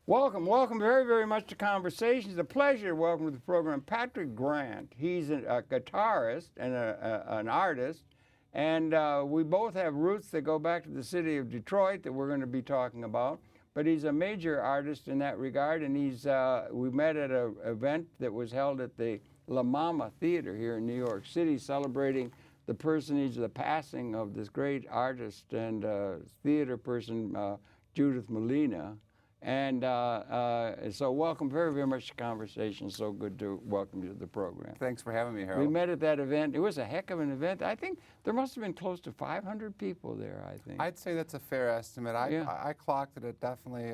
Welcome, welcome very, very much to Conversations. A pleasure to welcome to the program Patrick Grant. He's a guitarist and an artist, and we both have roots that go back to the city of Detroit that we're going to be talking about. But he's a major artist in that regard, and we met at an event that was held at the La Mama Theater here in New York City, celebrating the personage, the passing of this great artist and theater person, Judith Malina. And so welcome very, very much to Conversations. So good to welcome you to the program. Thanks for having me, Harold. We met at that event. It was a heck of an event. I think there must have been close to 500 people there, I think. I'd say that's a fair estimate. I clocked it at definitely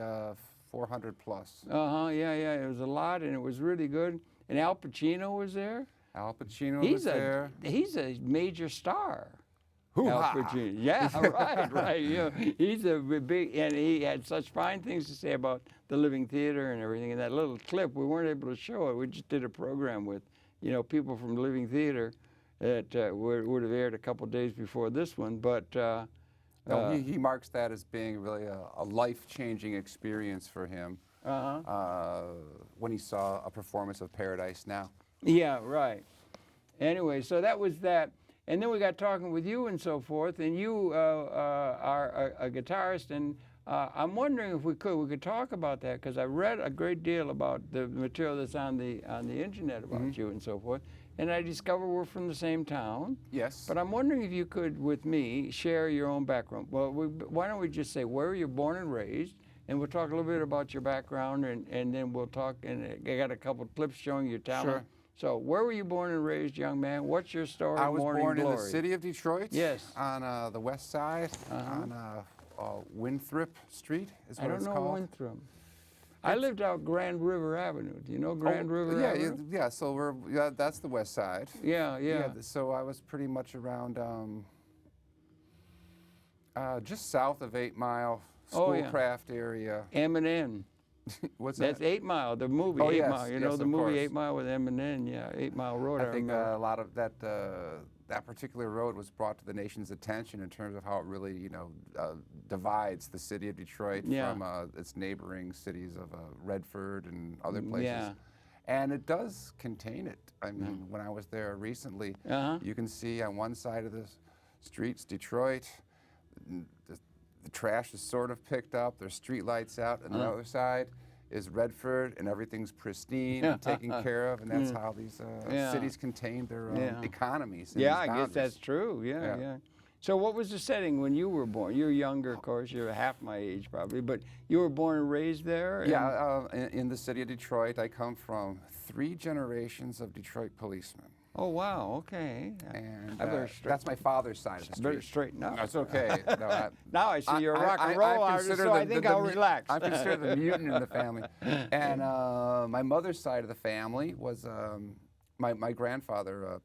400 plus. Yeah. It was a lot, and it was really good. And Al Pacino was there. Al Pacino was there. He's a major star. Hoo-ha. Al Pacino. Yeah, right. You know, he's a big, and he had such fine things to say about the Living Theater and everything. And that little clip, we weren't able to show it. We just did a program with, people from the Living Theater that would have aired a couple of days before this one. But no, he marks that as being really a life-changing experience for him when he saw a performance of Paradise Now. Yeah, right. Anyway, so that was that. And then we got talking with you and so forth, and you are a guitarist, and I'm wondering if we could talk about that, because I read a great deal about the material that's on the internet about you and so forth, and I discovered we're from the same town. Yes. But I'm wondering if you could, with me, share your own background. Well, why don't we just say where you were born and raised, and we'll talk a little bit about your background, and then we'll talk, and I got a couple of clips showing your talent. Sure. So, where were you born and raised, young man? What's your story? I was born in the glory? city of Detroit. Yes. On the west side, on Winthrop Street is what it's called. I don't know Winthrop. I lived out Grand River Avenue. Do you know Grand River Avenue? Yeah. So that's the west side. Yeah. So I was pretty much around just south of 8 Mile, Schoolcraft area. M&N. What's that? That's 8 Mile, the movie 8 Mile. You know the movie 8 Mile with M&N, yeah, 8 Mile Road. I think a lot of that particular road was brought to the nation's attention in terms of how it really, divides the city of Detroit from its neighboring cities of Redford and other places. Yeah. And it does contain it. I mean, when I was there recently, you can see on one side of the streets, Detroit, the trash is sort of picked up, there's street lights out, and the other side is Redford, and everything's pristine and taken care of, and that's how these cities contain their economies. Yeah, I guess that's true, yeah. So what was the setting when you were born? You're younger, of course, you're half my age probably, but you were born and raised there? Yeah, in the city of Detroit. I come from 3 generations of Detroit policemen. Oh, wow, okay. And that's my father's side of the street. Better straighten up. That's okay. No, now I see you're a rock and roll artist, so I think I'll relax. I'm considered the mutant in the family. And my mother's side of the family was my grandfather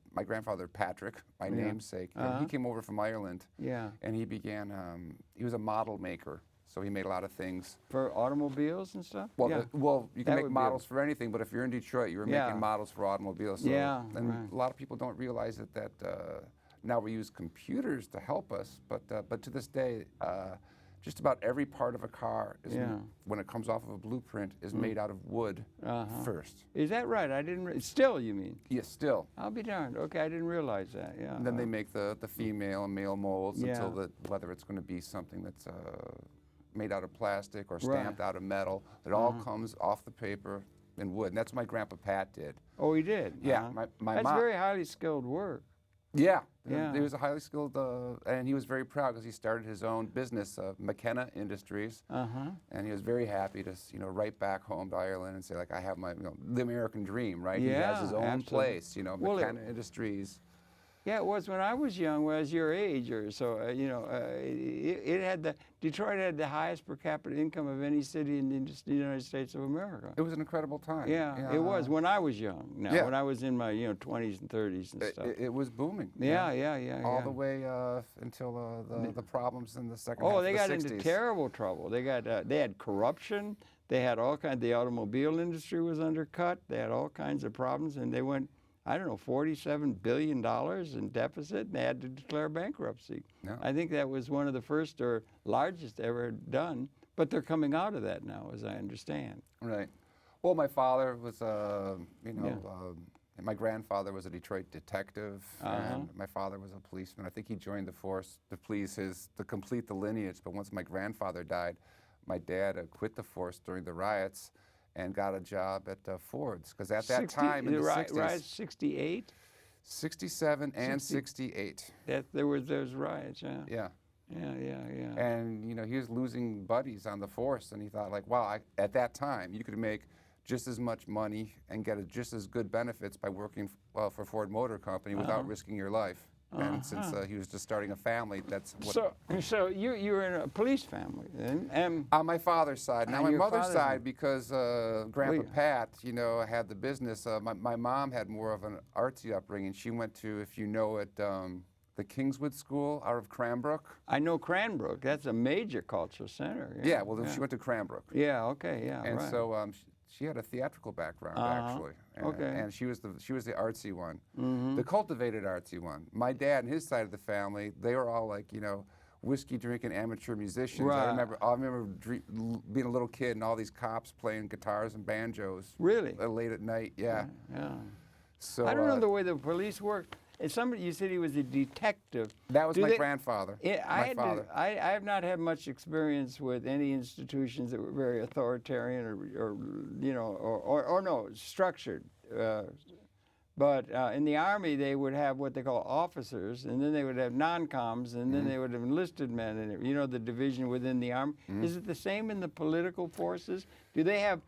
Patrick, my namesake. He came over from Ireland. Yeah. And he began, he was a model maker. So he made a lot of things. For automobiles and stuff? Well, you can make models for anything, but if you're in Detroit, you were making models for automobiles. So, and a lot of people don't realize that now we use computers to help us, but to this day, just about every part of a car, when it comes off of a blueprint, is made out of wood first. Is that right? I didn't. Still, you mean? Yes, still. I'll be darned. Okay, I didn't realize that. Yeah. And then they make the female and male molds until whether it's going to be something that's made out of plastic or stamped out of metal. It all comes off the paper in wood, and that's what my grandpa Pat did. Oh, he did? Yeah, my that's mom. very highly skilled work. Yeah. He was a highly skilled, and he was very proud because he started his own business, McKenna Industries, and he was very happy to, write back home to Ireland and say, like, I have my, the American dream, right? He has his own place, McKenna Industries. Yeah, it was when I was young, when I was your age or so. Detroit had the highest per capita income of any city in the United States of America. It was an incredible time. Yeah, it was when I was young. When I was in my 20s and 30s and stuff. It was booming. Yeah. All the way until the problems in the second half Oh, of the 60s. they got into terrible trouble. They had corruption. They had all kinds. The automobile industry was undercut. They had all kinds of problems, and they went, I don't know, $47 billion in deficit, and they had to declare bankruptcy. Yeah. I think that was one of the first or largest ever done But they're coming out of that now, as I understand. Right. Well, my father was, my grandfather was a Detroit detective, and my father was a policeman. I think he joined the force to complete the lineage. But once my grandfather died, my dad quit the force during the riots and got a job at Ford's. Because at that time, in the 60s, riots, 68? 67 and 68. There was those riots, yeah. Yeah. Yeah. And, you know, he was losing buddies on the force, and he thought, like, wow, at that time, you could make just as much money and get just as good benefits by working for Ford Motor Company without risking your life. And since he was just starting a family, that's what... So you were in a police family then? On my father's side. Now, my mother's side, because Grandpa Pat, you know, had the business, my mom had more of an artsy upbringing. She went to, if you know it, the Kingswood School out of Cranbrook. I know Cranbrook. That's a major cultural center. Yeah, well, she went to Cranbrook. Yeah, okay, yeah, and right. so she had a theatrical background, actually. And she was the artsy one, the cultivated artsy one. My dad and his side of the family, they were all like, you know, whiskey drinking amateur musicians. Right. I remember being a little kid and all these cops playing guitars and banjos. Really? Late at night, yeah. So I don't know the way the police work. And somebody, you said he was a detective. That was my grandfather. I have not had much experience with any institutions that were very authoritarian or you know, or no, structured. But in the Army, they would have what they call officers, and then they would have non-coms, and then they would have enlisted men, and you know, the division within the Army. Is it the same in the political forces? Do they have...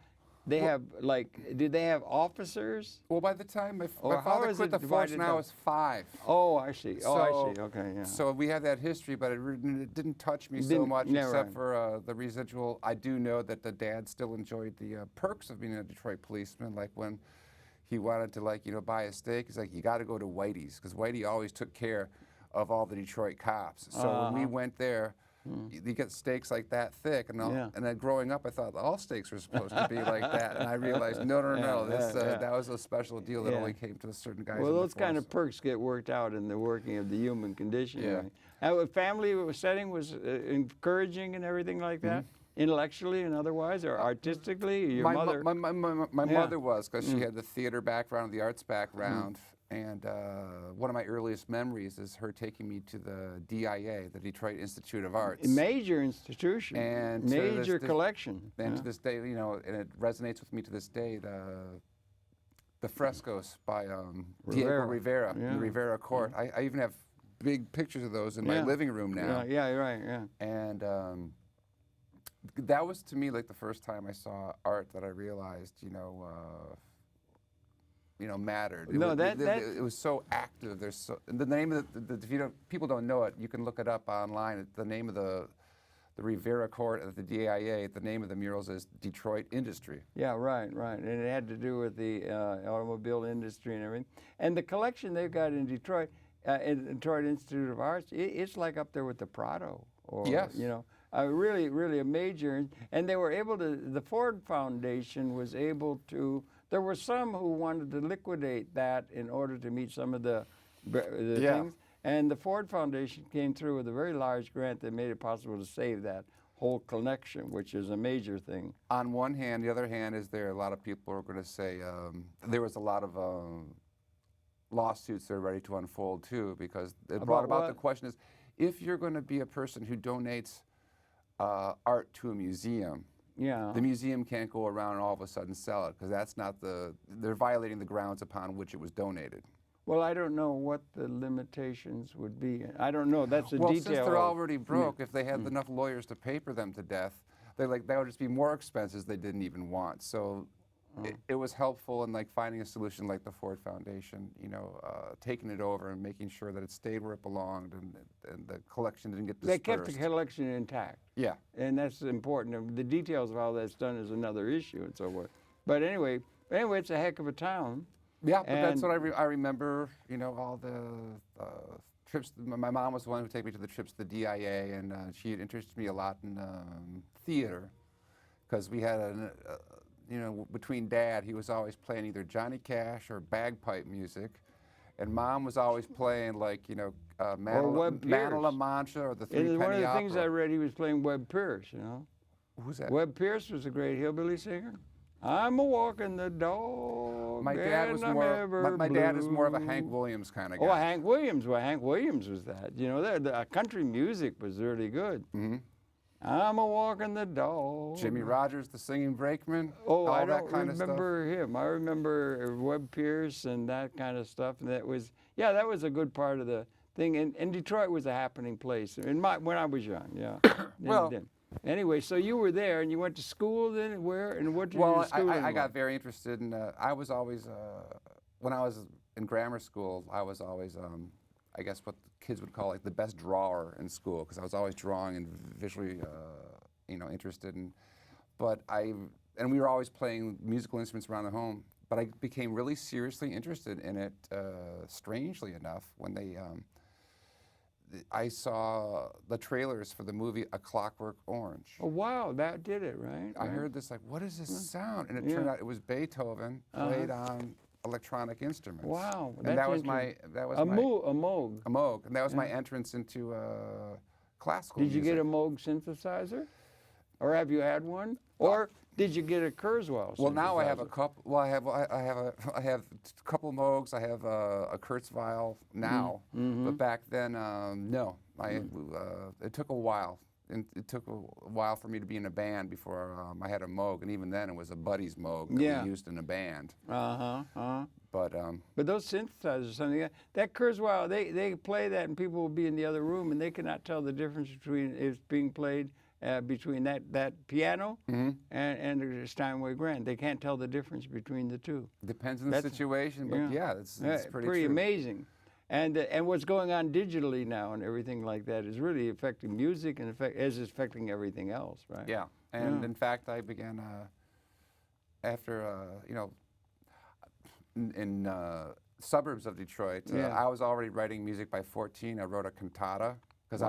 do they have officers? Well, by the time my father quit the force, now I was 5. Oh, I see. I see. Okay, yeah. So we have that history, but it didn't touch me so much, except for the residual. I do know that the dad still enjoyed the perks of being a Detroit policeman, like when he wanted to, like, you know, buy a steak. He's like, you got to go to Whitey's, because Whitey always took care of all the Detroit cops. So when we went there, you get steaks like that thick, and then growing up, I thought all steaks were supposed to be like that, and I realized no, that was a special deal that only came to certain guys. Well, those kind of perks get worked out in the working of the human condition. Yeah. And family setting was encouraging and everything like that, intellectually and otherwise, or artistically. Your mother. My mother was, because she had the theater background, the arts background. And one of my earliest memories is her taking me to the DIA, the Detroit Institute of Arts. A major institution, and major collection. And to this day, you know, and it resonates with me to this day, the frescoes by Diego Rivera, in the Rivera Court. I even have big pictures of those in my living room now. Yeah, right. And that was, to me, like the first time I saw art that I realized, you know, mattered. It was so active. There's the name of if people don't know it, you can look it up online. The name of the Rivera Court at the DIA. The name of the murals is Detroit Industry. Yeah, right, and it had to do with the automobile industry and everything. And the collection they've got in Detroit, in Detroit Institute of Arts, it's like up there with the Prado. You know, really a major. And they were able to. The Ford Foundation was able to. There were some who wanted to liquidate that in order to meet some of the things. And the Ford Foundation came through with a very large grant that made it possible to save that whole collection, which is a major thing. On one hand, the other hand is a lot of people are going to say there was a lot of lawsuits that are ready to unfold too, because it brought about the question is, if you're going to be a person who donates art to a museum, the museum can't go around and all of a sudden sell it, because that's not they're violating the grounds upon which it was donated. Well, I don't know what the limitations would be. I don't know. That's a detail. Well, since they're already broke, if they had enough lawyers to paper them to death, that would just be more expenses they didn't even want. So it was helpful in like finding a solution like the Ford Foundation, you know, taking it over and making sure that it stayed where it belonged and the collection didn't get dispersed. They kept the collection intact. Yeah. And that's important. The details of how that's done is another issue and so forth. But anyway, it's a heck of a town. Yeah, but that's what I remember, you know, all the trips. My mom was the one who would take me to the trips to the DIA, and she had interested me a lot in theater, because we had you know, between Dad, he was always playing either Johnny Cash or bagpipe music, and Mom was always playing, like, you know, Man of La Mancha or the Three Penny Opera. One of the things I read, he was playing Webb Pierce, you know. Who's that? Webb Pierce was a great hillbilly singer. I'm a walking the dog. My dad was my dad is more of a Hank Williams kind of guy. Oh, Hank Williams. Well, Hank Williams was that. You know, the country music was really good. Mm-hmm. I'm a walking the dog. Jimmy Rogers, the singing brakeman. Oh, all I that don't kind of remember him. I remember Webb Pierce and that kind of stuff. And that was a good part of the thing. And Detroit was a happening place when I was young. Yeah. Well. Anyway, so you were there, and you went to school then? Where and what did you school? I got very interested in. I was always when I was in grammar school. I was always, I guess, what the kids would call like the best drawer in school, because I was always drawing and visually, interested in. And we were always playing musical instruments around the home. But I became really seriously interested in it. Strangely enough, when I saw the trailers for the movie A Clockwork Orange. Oh, wow, that did it, right? I heard this, like, what is this sound? And it turned out it was Beethoven played on electronic instruments. Wow, and that was my a Moog. A Moog, and that was my entrance into classical music. Did you get a Moog synthesizer, or have you had one, or did you get a Kurzweil? Well, now I have a couple. Well, I have a couple Moogs. I have a Kurzweil now, but back then, no. It took a while. It took a while for me to be in a band before I had a Moog, and even then, it was a buddy's Moog that we used in a band. But those synthesizers, something that Kurzweil, they play that, and people will be in the other room, and they cannot tell the difference between it's being played. Between that piano and the Steinway Grand. They can't tell the difference between the two. Depends on the situation, but it's pretty true. Amazing. And what's going on digitally now and everything like that is really affecting music and is affecting everything else, right? Yeah, and in fact, I began after, in suburbs of Detroit, I was already writing music by 14. I wrote a cantata because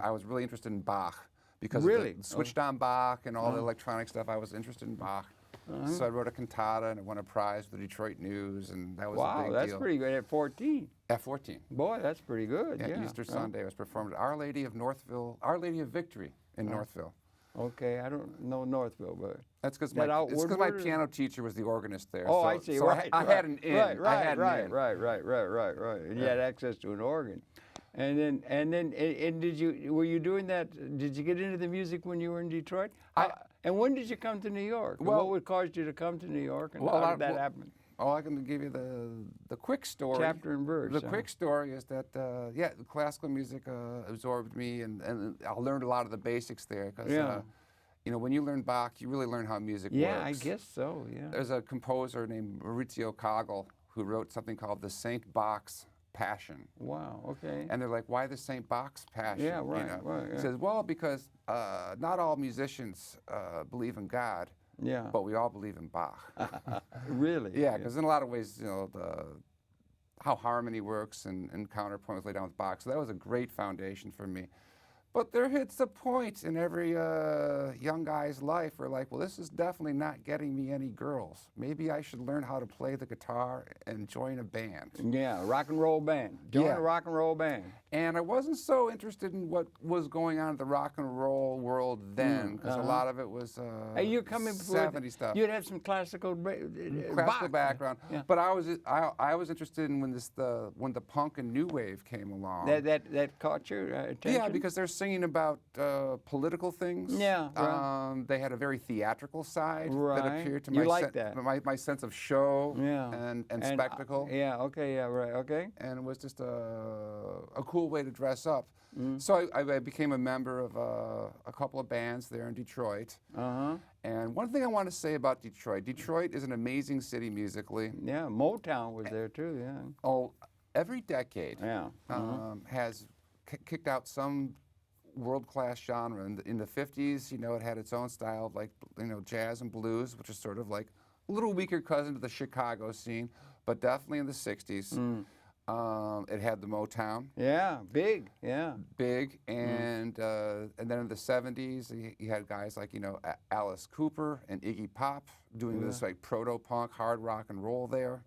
I was really interested in Bach. Because of the switched on Bach and all the electronic stuff, I was interested in Bach. So I wrote a cantata, and it won a prize for the Detroit News, and that was a big deal. Wow, that's pretty good at 14. At 14. Boy, that's pretty good. Yeah, Easter Sunday, I was performed at Our Lady of Victory in Northville. Okay, I don't know Northville, but that's because my piano teacher was the organist there. Oh, so, I see. So right, I had an in. Right. And you had access to an organ. And were you doing that? Did you get into the music when you were in Detroit? And when did you come to New York? Well, what caused you to come to New York, and how did that happen? Oh, I can give you the quick story. Chapter and verse. The quick story is that classical music absorbed me, and I learned a lot of the basics there because when you learn Bach, you really learn how music works. Yeah, I guess so. Yeah. There's a composer named Maurizio Kagel who wrote something called the Saint Bach's Passion. Wow, okay. And they're like, why the St. Bach's Passion? Yeah, right, right. Yeah. He says, well, because not all musicians believe in God, but we all believe in Bach. Really? Yeah, because in a lot of ways, how harmony works and counterpoint was laid down with Bach. So that was a great foundation for me. But there hits a point in every young guy's life where, like, well, this is definitely not getting me any girls. Maybe I should learn how to play the guitar and join a band. Yeah, rock and roll band. Join a rock and roll band. And I wasn't so interested in what was going on in the rock and roll world then, because a lot of it was 70s stuff. You'd have some classical background. Yeah. But I was interested in when the punk and new wave came along. That caught your attention? Yeah, because they're singing about political things. Yeah. Right. They had a very theatrical side that appeared to my sense of show and spectacle. Okay. And it was just a cool way to dress up. So I became a member of a couple of bands there in Detroit. And one thing I want to say about Detroit is an amazing city musically. Yeah, Motown was there too, yeah. Oh, every decade has kicked out some world-class genre. In the 50s, it had its own style of, like, jazz and blues, which is sort of like a little weaker cousin to the Chicago scene, but definitely in the 60s. It had the Motown. Yeah, big. Big, and then in the 70s, you had guys like, Alice Cooper and Iggy Pop doing this, like, proto-punk, hard rock and roll there.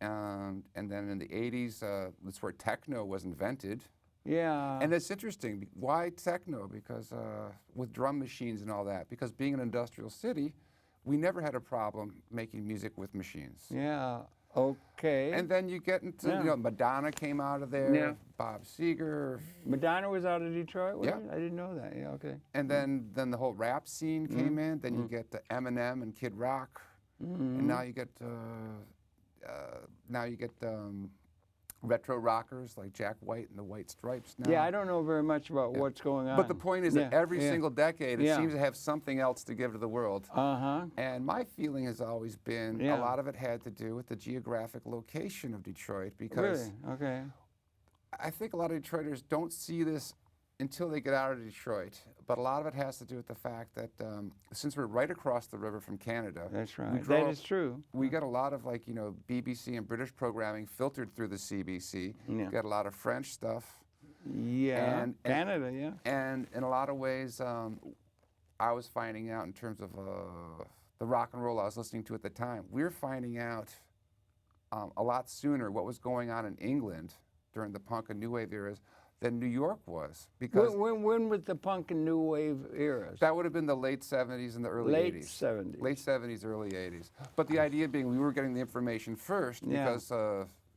And then in the 80s, that's where techno was invented. Yeah. And it's interesting. Why techno? Because with drum machines and all that. Because being an industrial city, we never had a problem making music with machines. Yeah. Okay. And then you get into, Madonna came out of there, Bob Seger. Madonna was out of Detroit? Yeah. I didn't know that. Yeah, okay. And then the whole rap scene came in. Then you get the Eminem and Kid Rock. And now you get retro rockers like Jack White and the White Stripes now. Yeah, I don't know very much about what's going on. But the point is that every single decade, it seems to have something else to give to the world. And my feeling has always been a lot of it had to do with the geographic location of Detroit, because I think a lot of Detroiters don't see this until they get out of Detroit. But a lot of it has to do with the fact that since we're right across the river from Canada. That's right. That is true. We get a lot of BBC and British programming filtered through the CBC. Yeah. Get a lot of French stuff. Yeah. And Canada, yeah. And in a lot of ways, I was finding out in terms of the rock and roll I was listening to at the time, we were finding out a lot sooner what was going on in England during the punk and new wave eras than New York was. Because when was the punk and new wave eras? That would have been the late 70s and the early 80s. Late 70s. Late 70s, early 80s. But the idea being we were getting the information first because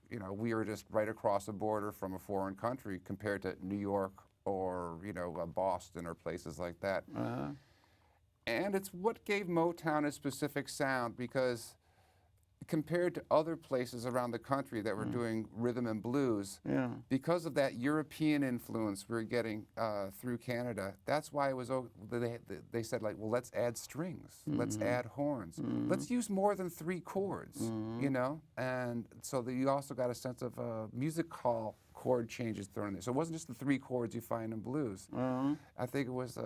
we were just right across the border from a foreign country compared to New York or Boston or places like that. And it's what gave Motown a specific sound, because compared to other places around the country that were doing rhythm and blues, because of that European influence we were getting through Canada, that's why it was, they said, like, well, let's add strings, let's add horns, let's use more than 3 chords, and so that you also got a sense of music hall chord changes thrown in there. So it wasn't just the 3 chords you find in blues. I think it was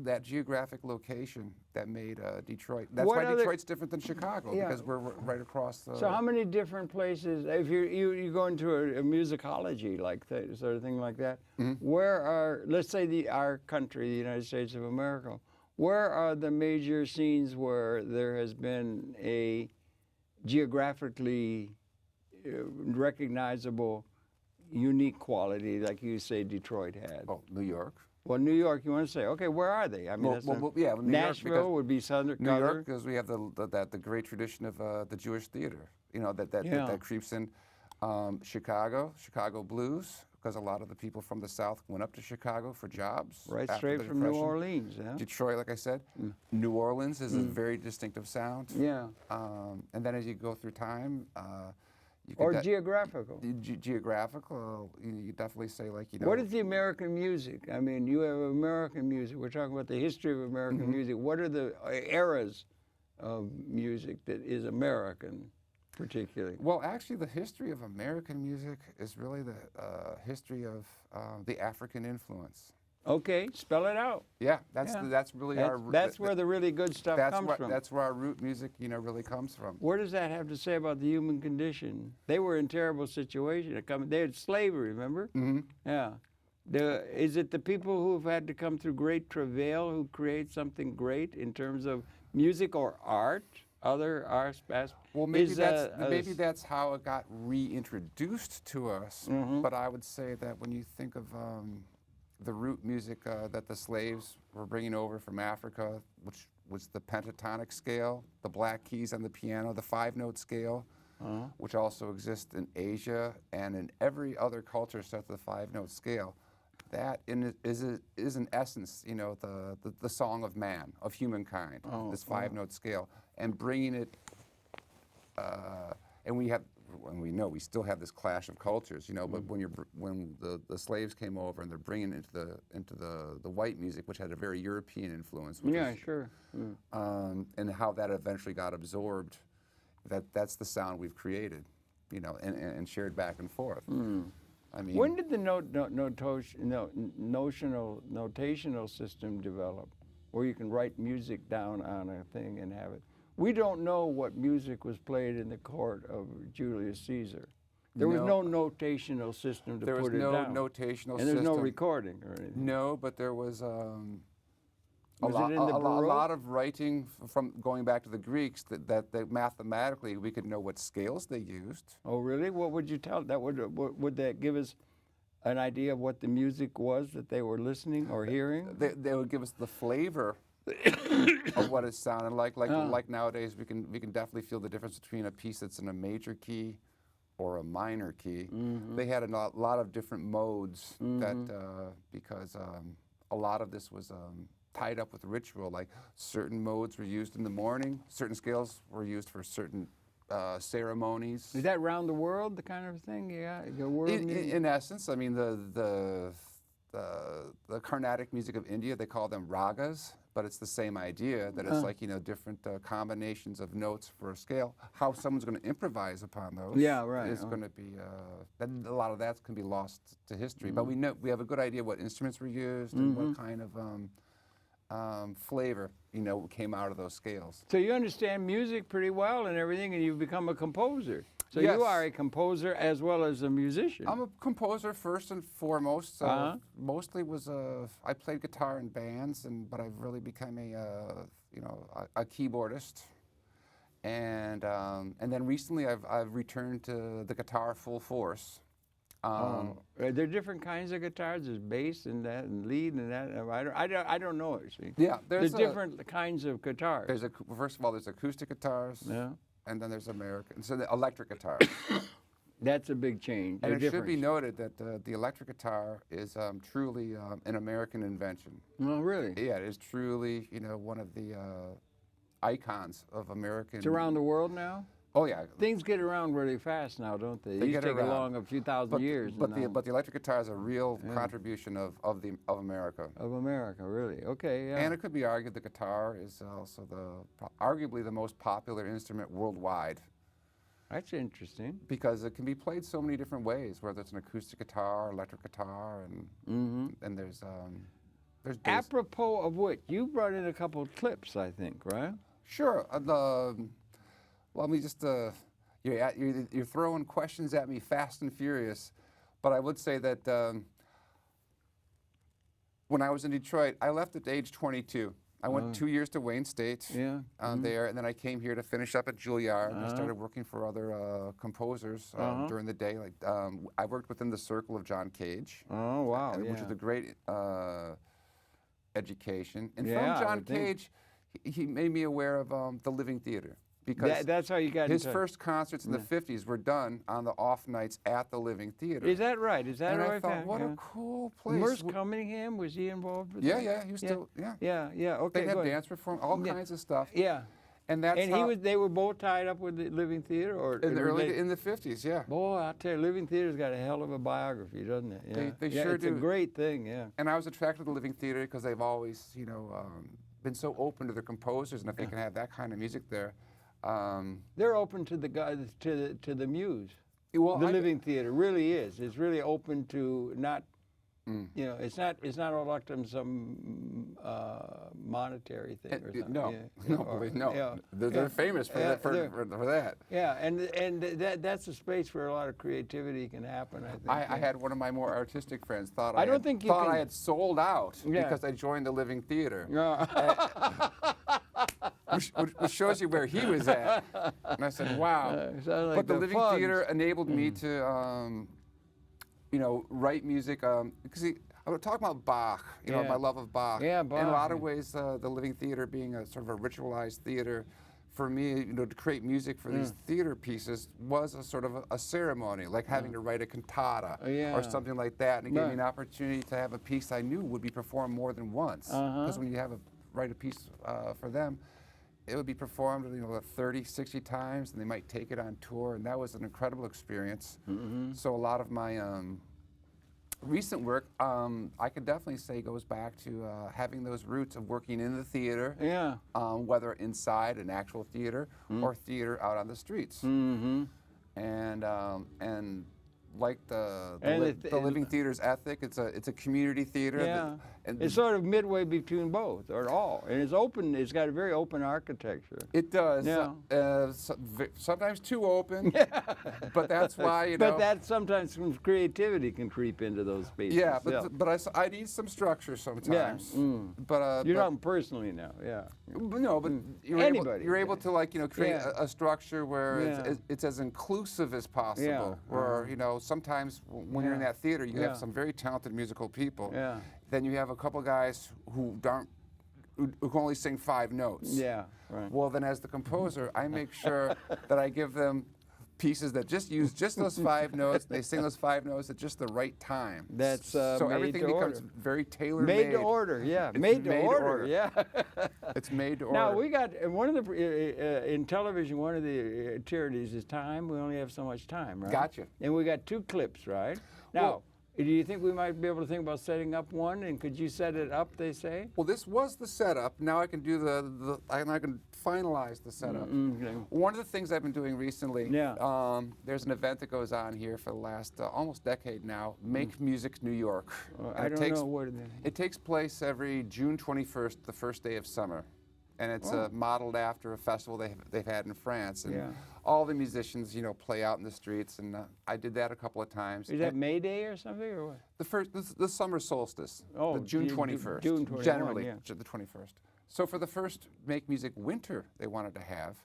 that geographic location that made Detroit. That's why Detroit's different than Chicago, because we're right across the... So how many different places, if you go into a musicology like that, sort of thing like that, where are, let's say our country, the United States of America, where are the major scenes where there has been a geographically recognizable unique quality, like you say Detroit had? Oh, New York. Well, New York, you want to say, okay, where are they? I mean, Nashville would be Southern New York, because we have the great tradition of the Jewish theater, that creeps in. Chicago blues, because a lot of the people from the South went up to Chicago for jobs. Right, straight from New Orleans, Detroit, like I said. New Orleans is a very distinctive sound. Yeah. And then as you go through time, geographical. Geographical, you definitely say, like, What is the American music? I mean, you have American music. We're talking about the history of American music. What are the eras of music that is American, particularly? Well, actually, the history of American music is really the history of the African influence. Okay, spell it out. Yeah, that's really our... That's where the really good stuff comes from. That's where our root music, really comes from. What does that have to say about the human condition? They were in terrible situation. They had slavery, remember? Yeah. Is it the people who have had to come through great travail who create something great in terms of music or art? Other aspects? Well, maybe that's how it got reintroduced to us. But I would say that when you think of the root music that the slaves were bringing over from Africa, which was the pentatonic scale, the black keys on the piano, the 5-note scale, which also exists in Asia and in every other culture set to the 5-note scale. That is in essence, the song of man, of humankind, this 5-note scale, and bringing it, and we know we still have this clash of cultures, but when the slaves came over and they're bringing it into the white music, which had a very European influence. And how that eventually got absorbed, that's the sound we've created, and shared back and forth. I mean, when did the notational system develop, where you can write music down on a thing and have it? We don't know what music was played in the court of Julius Caesar. There was no notational system to put it down. There was no notational system. And there's no recording or anything. No, but there was a lot of writing from going back to the Greeks that mathematically we could know what scales they used. Oh, really? What would you tell? Would that give us an idea of what the music was that they were listening or hearing? They would give us the flavor of what it sounded like. Like nowadays, we can definitely feel the difference between a piece that's in a major key or a minor key. They had a lot of different modes that because a lot of this was tied up with ritual. Like certain modes were used in the morning, certain scales were used for certain ceremonies. Is that around the world, the kind of thing? Yeah, the world. In essence, I mean the Carnatic music of India, they call them ragas, but it's the same idea that it's like, you know, different combinations of notes for a scale. How someone's going to improvise upon those is going to be, a lot of that can be lost to history. But we have a good idea what instruments were used and what kind of flavor, you know, came out of those scales. So you understand music pretty well and everything, and you've become a composer. So yes. you are a composer as well as a musician. I'm a composer first and foremost. Mostly was I played guitar in bands, but I've really become a keyboardist. And then recently I've returned to the guitar full force. Are there different kinds of guitars? There's bass and that, and lead and that. I don't know it. See. Yeah, there's different kinds of guitars. First of all, there's acoustic guitars. Yeah. And then there's the electric guitar. That's a big change. And it should be noted that the electric guitar is truly an American invention. Oh, really? Yeah, it is truly, you know, one of the icons of American. It's around the world now? Oh yeah. Things get around really fast now, don't they? They used to take along a few thousand years. But the electric guitar is a real contribution of America. Of America, really? Okay, yeah. And it could be argued the guitar is also arguably the most popular instrument worldwide. That's interesting. Because it can be played so many different ways, whether it's an acoustic guitar, electric guitar, and there's bass. Apropos of which, you brought in a couple of clips, I think, right? Sure. Let me just, you're throwing questions at me fast and furious, but I would say that when I was in Detroit, I left at age 22. I went 2 years to Wayne State there, and then I came here to finish up at Juilliard. I started working for other composers during the day. Like I worked within the circle of John Cage. Oh, wow, which is a great education. And from John Cage, he made me aware of the Living Theater. Because that's how you got his first concerts in the 50s were done on the off nights at the Living Theater. Is that right? Is that and right? I thought, what a cool place. Merce Cunningham, was he involved with that? Yeah, he was still, Yeah, okay, They had dance perform, all kinds of stuff. Yeah. And that's they were both tied up with the Living Theater? Or in the 50s, yeah. Boy, I tell you, Living Theater's got a hell of a biography, doesn't it? Yeah. They sure do. It's a great thing, yeah. And I was attracted to the Living Theater because they've always, been so open to their composers, and if they can have that kind of music there. They're open to the guys to the muse. Well, the Living Theater really is. It's really open to not, it's not all up to some monetary thing or something. No. They're famous for that. Yeah, and that's a space where a lot of creativity can happen. I think. I had one of my more artistic friends thought I had sold out because I joined the Living Theater. Which shows you where he was at. And I said, wow. But the Living Theater enabled me to, write music. Because I was talking about Bach, my love of Bach. Yeah, Bach. In a lot of ways, the Living Theater being a sort of a ritualized theater, for me, to create music for these theater pieces was a sort of a ceremony, like having to write a cantata or something like that. And it gave me an opportunity to have a piece I knew would be performed more than once. Because when you write a piece for them, it would be performed 30, 60 times, and they might take it on tour, and that was an incredible experience. So a lot of my recent work, I could definitely say goes back to having those roots of working in the theater, whether inside an actual theater or theater out on the streets. And like the Living Theater's ethic, it's a community theater. Yeah, it's sort of midway between both, or all, and it's open. It's got a very open architecture. It does. Yeah. Sometimes too open. But that's why But that sometimes some creativity can creep into those spaces. Yeah, but I need some structure sometimes. Yeah. But you're not personally now. Yeah. No, but you're able to create a structure where it's as inclusive as possible. Where sometimes when you're in that theater, you have some very talented musical people. Yeah. Then you have a couple guys who can only sing 5 notes. Yeah, right. Well, then as the composer, I make sure that I give them pieces that just use just those 5 notes. They sing those 5 notes at just the right time. That's so made everything to becomes order. very tailor-made. Made to order, yeah. It's Made to made to order, order. yeah. It's made to order. Now we got one of the in television. One of the tyrannies is time. We only have so much time, right? Gotcha. And we got 2 clips, right? Now, Well, do you think we might be able to think about setting up one? And could you set it up? They say. well, this was the setup. Now I can do I can finalize the setup. Okay. One of the things I've been doing recently, there's an event that goes on here for the last almost decade now, Make Music New York. I don't know what it is. It takes place every June 21st, the first day of summer. And it's modeled after a festival they've had in France. And all the musicians, play out in the streets. And I did that a couple of times. Is that May Day or something, or what? The summer solstice, Oh, the June 21st. June 21, generally, yeah. the 21st. So for the first Make Music Winter they wanted to have,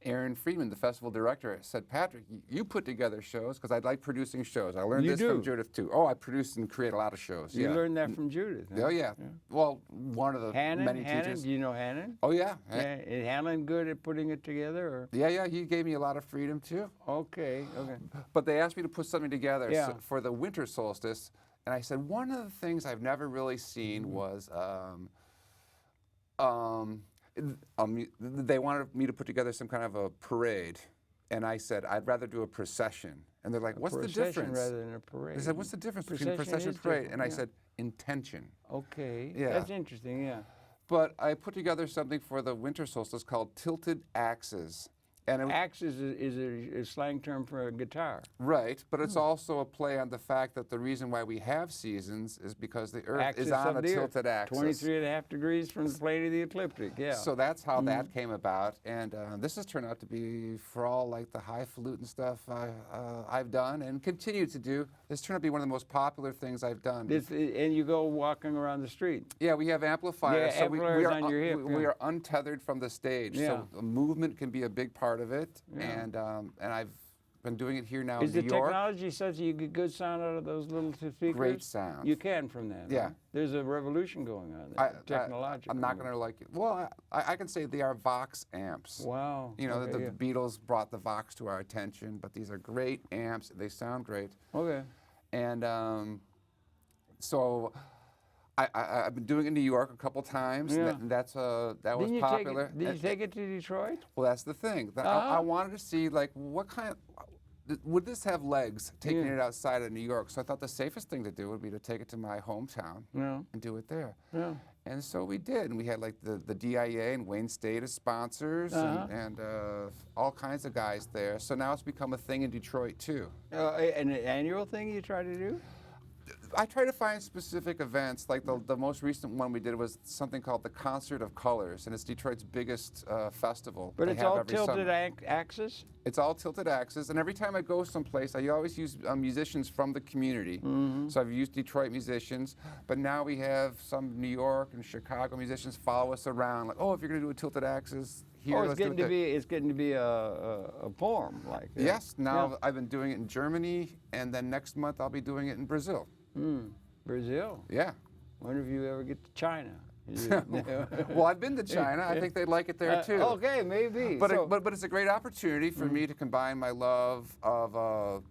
Aaron Friedman, the festival director, said, Patrick, you put together shows, because I like producing shows. I learned this from Judith, too. Oh, I produce and create a lot of shows. You learned that from Judith. Huh? Oh, yeah. Well, one of the many teachers. Do you know Hannon? Oh, yeah. Is Hannon good at putting it together? Or? Yeah, he gave me a lot of freedom, too. Okay. But they asked me to put something together for the winter solstice, and I said, one of the things I've never really seen was they wanted me to put together some kind of a parade, and I said I'd rather do a procession. And they're like, "What's the difference?" Rather than a parade. They said, "What's the difference between procession and parade?" And I said, "Intention." Okay. Yeah. That's interesting. Yeah. But I put together something for the winter solstice called tilted axes. And axes is a slang term for a guitar. Right, but it's also a play on the fact that the reason why we have seasons is because the Earth is on a tilted axis. 23.5 degrees from the plane of the ecliptic, yeah. So that's how that came about, and this has turned out to be, for all like the highfalutin stuff I've done and continue to do, this turned out to be one of the most popular things I've done. And you go walking around the street. Yeah, we have amplifiers, so we on your hip, we are untethered from the stage, so the movement can be a big part of it, and I've been doing it here now in New York. Is the technology such that you get good sound out of those little speakers? Great sound. You can from that. Yeah. Huh? There's a revolution going on there, technological. I'm not going to well, I can say they are Vox amps. Wow. You know, the Beatles brought the Vox to our attention, but these are great amps. They sound great. Okay. And so I've been doing it in New York a couple times. Yeah. And that was popular. Did you take it to Detroit? Well, that's the thing. I wanted to see, like, what kind of, would this have legs taking it outside of New York? So I thought the safest thing to do would be to take it to my hometown and do it there. Yeah. And so we did. And we had like the DIA and Wayne State as sponsors and all kinds of guys there. So now it's become a thing in Detroit too. An annual thing you try to do? I try to find specific events. Like the most recent one we did was something called the Concert of Colors, and it's Detroit's biggest festival. But it's all tilted axis? It's all tilted axis, and every time I go someplace, I always use musicians from the community. So I've used Detroit musicians, but now we have some New York and Chicago musicians follow us around. Like, oh, if you're going to do a tilted axis, here, it's getting to be a form, like that. Yes. Now I've been doing it in Germany, and then next month I'll be doing it in Brazil. Brazil? Yeah. Wonder if you ever get to China. Well, I've been to China. I think they'd like it there too. Okay, maybe. But it's a great opportunity for me to combine my love of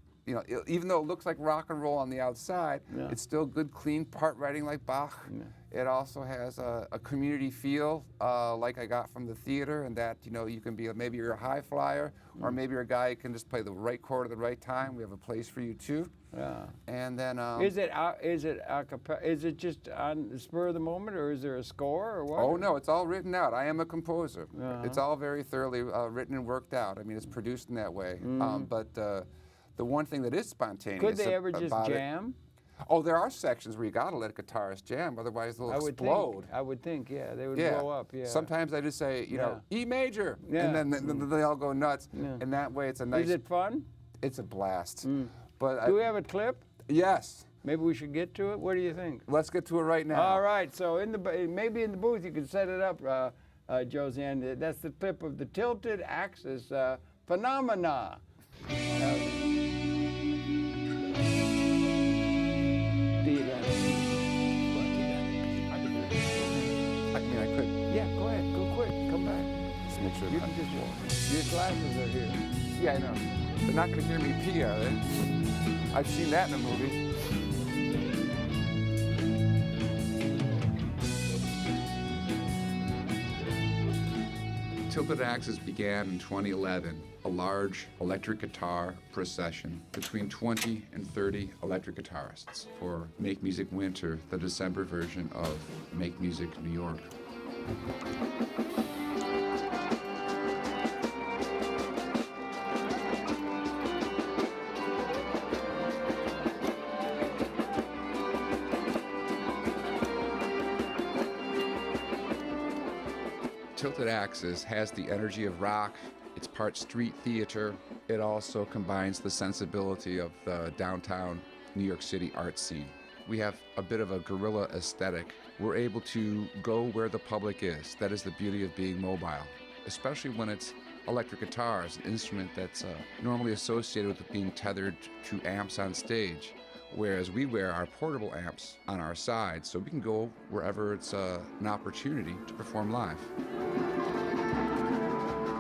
even though it looks like rock and roll on the outside, it's still good, clean part writing like Bach. It also has a community feel like I got from the theater, and that you can be maybe you're a high flyer, or maybe you're a guy who can just play the right chord at the right time. We have a place for you too. Yeah. And then is it just on the spur of the moment, or is there a score or what? Oh no, it's all written out. I am a composer. It's all very thoroughly written and worked out. I mean, it's produced in that way. But the one thing that is spontaneous. Could they ever just jam? Oh, there are sections where you got to let a guitarist jam, otherwise they'll explode. I would think, yeah, they would blow up. Yeah. Sometimes I just say, E major, and then they all go nuts. And that way, it's a nice. Is it fun? It's a blast. But do we have a clip? Yes. Maybe we should get to it. What do you think? Let's get to it right now. All right. So maybe in the booth you can set it up, Joseanne. That's the clip of the tilted axis phenomena. picture. You can just walk. Your glasses are here. Yeah, I know. They're not going to hear me pee, are they? I've seen that in a movie. Tilted Axis began in 2011, a large electric guitar procession between 20 and 30 electric guitarists for Make Music Winter, the December version of Make Music New York. Tilted Axis has the energy of rock. It's part street theater. It also combines the sensibility of the downtown New York City art scene. We have a bit of a guerrilla aesthetic. We're able to go where the public is. That is the beauty of being mobile, especially when it's electric guitars, an instrument that's normally associated with being tethered to amps on stage, whereas we wear our portable amps on our side, so we can go wherever it's an opportunity to perform live.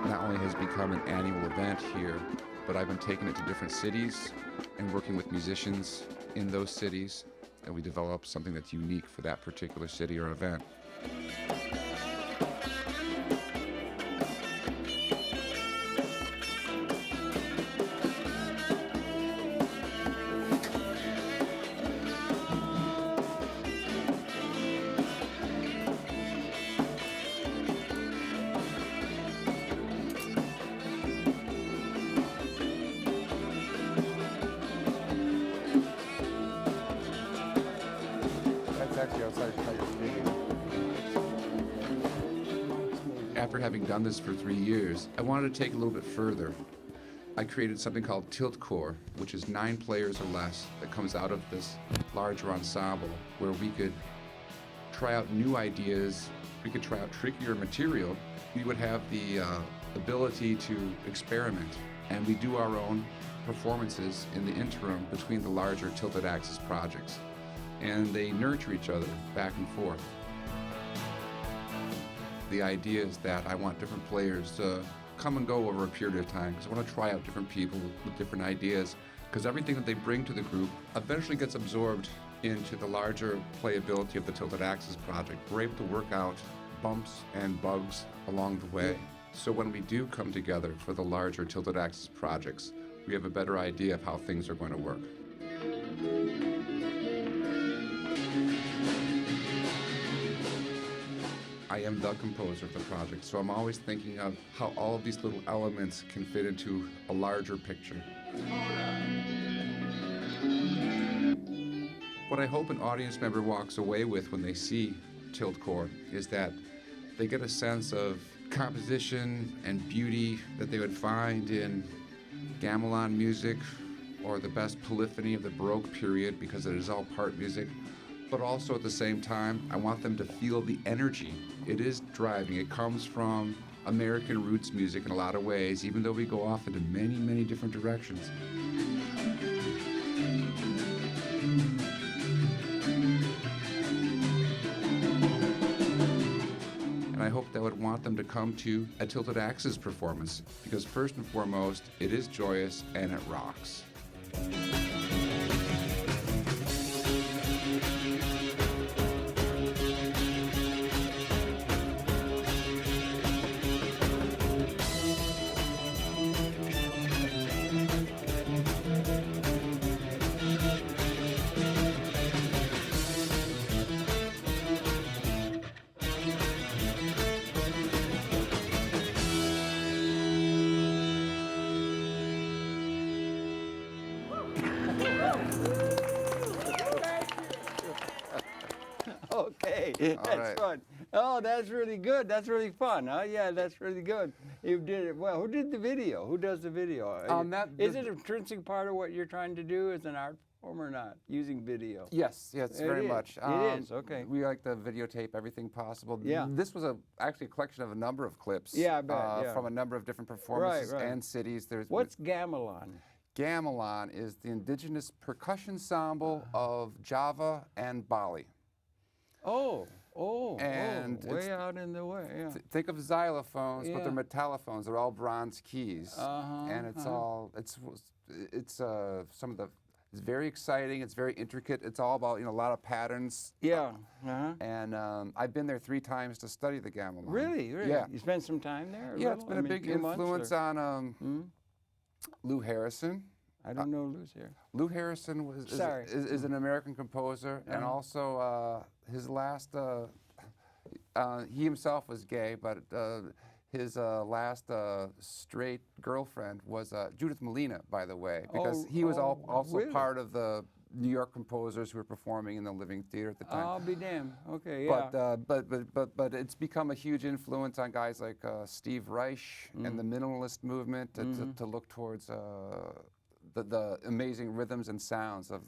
Not only has it become an annual event here, but I've been taking it to different cities and working with musicians in those cities, and we develop something that's unique for that particular city or event. After having done this for 3 years, I wanted to take it a little bit further. I created something called Tilt Core, which is 9 players or less that comes out of this larger ensemble where we could try out new ideas, we could try out trickier material. We would have the ability to experiment, and we do our own performances in the interim between the larger Tilted Axis projects, and they nurture each other back and forth. The idea is that I want different players to come and go over a period of time, because I want to try out different people with different ideas, because everything that they bring to the group eventually gets absorbed into the larger playability of the Tilted Axis project. We're able to work out bumps and bugs along the way. So when we do come together for the larger Tilted Axis projects, we have a better idea of how things are going to work. I am the composer of the project, so I'm always thinking of how all of these little elements can fit into a larger picture. What I hope an audience member walks away with when they see Tilt Core is that they get a sense of composition and beauty that they would find in gamelan music or the best polyphony of the Baroque period, because it is all part music. But also at the same time, I want them to feel the energy. It is driving. It comes from American roots music in a lot of ways, even though we go off into many, many different directions. And I hope that I would want them to come to a Tilted Axis performance, because first and foremost, it is joyous and it rocks. Okay, that's fun. Oh, that's really good. That's really fun. Yeah, that's really good. You did it well. Who did the video? Who does the video? Is it an intrinsic part of what you're trying to do as an art form or not, using video? Yes, very much. It is, okay. We like to videotape everything possible. Yeah. This was actually a collection of a number of clips. Yeah, I bet, from a number of different performances and cities. What's gamelan? Gamelan is the indigenous percussion ensemble of Java and Bali. Oh, And way out in the way. Yeah. Think of xylophones, but they're metallophones. They're all bronze keys, and it's all some of the. It's very exciting. It's very intricate. It's all about a lot of patterns. Yeah. And I've been there 3 times to study the gamelan. Really? Yeah. You spent some time there? Yeah, it's been a big influence on Lou Harrison. I don't know Lou's here. Lou Harrison is an American composer, and also his last. He himself was gay, but his last straight girlfriend was Judith Malina, by the way, because he was also really? part of the New York composers who were performing in the Living Theater at the time. I'll be damned. Okay, yeah. But it's become a huge influence on guys like Steve Reich and the minimalist movement to look towards the amazing rhythms and sounds of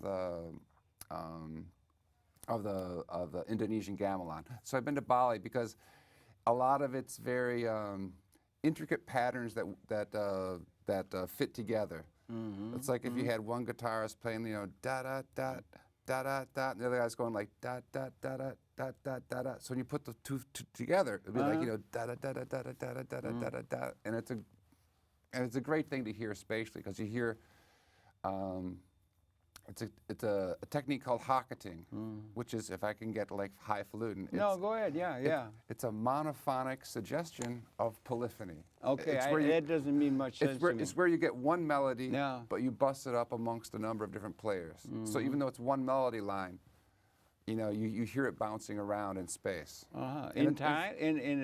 the Indonesian gamelan. So I've been to Bali because a lot of it's very intricate patterns that fit together. It's like if you had one guitarist playing, da da da da da da, and the other guy's going like da da da da da da da da. So when you put the two together, it'd be like da da da da da da da da da da da da, and it's a great thing to hear spatially because you hear. It's a technique called hocketing, which is, if I can get like highfalutin. No, go ahead. Yeah. It's a monophonic suggestion of polyphony. Okay, that doesn't mean much sense to me. It's where you get one melody, but you bust it up amongst a number of different players. So even though it's one melody line, you hear it bouncing around in space. In a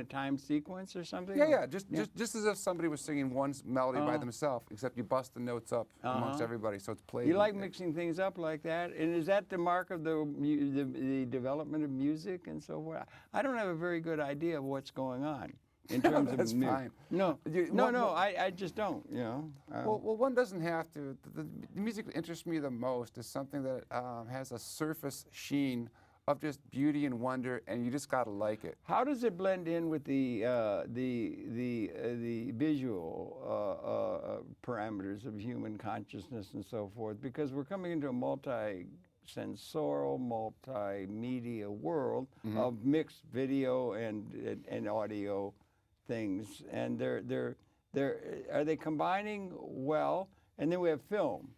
time sequence or something? Yeah. Just as if somebody was singing one melody by themselves, except you bust the notes up amongst everybody, so it's played. You like mixing things up like that, and is that the mark of the development of music and so forth? I don't have a very good idea of what's going on in terms of music. Fine. No, I just don't. Well, one doesn't have to. The music that interests me the most is something that has a surface sheen of just beauty and wonder, and you just gotta like it. How does it blend in with the visual parameters of human consciousness and so forth? Because we're coming into a multi-sensorial, multimedia world of mixed video and audio thwell, and are they combining well? And then we have film,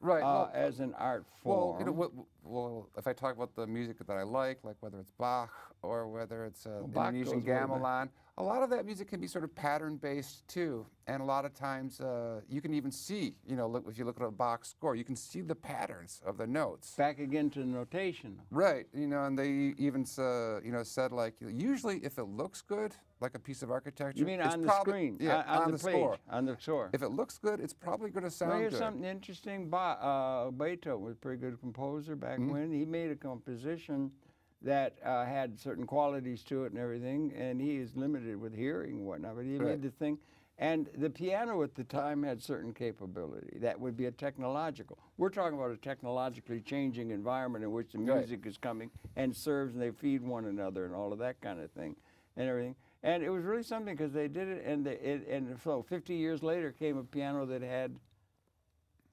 right? As an art form. Well, if I talk about the music that I like whether it's Bach or whether it's Indonesian gamelan, a lot of that music can be sort of pattern-based too, and a lot of times you can even see, if you look at a Bach score, you can see the patterns of the notes. Back again to notation. Right, and they even said like usually if it looks good, like a piece of architecture. You mean on the screen? Yeah, on the page, score. On the score. If it looks good, it's probably going to sound good. Here's something interesting. Beethoven was a pretty good composer back when. He made a composition that had certain qualities to it and everything, and he is limited with hearing and whatnot, but he made the thing. And the piano at the time had certain capability. That would be a technological. We're talking about a technologically changing environment in which the music is coming and serves, and they feed one another and all of that kind of thing and everything. And it was really something because they did it, and so 50 years later came a piano that had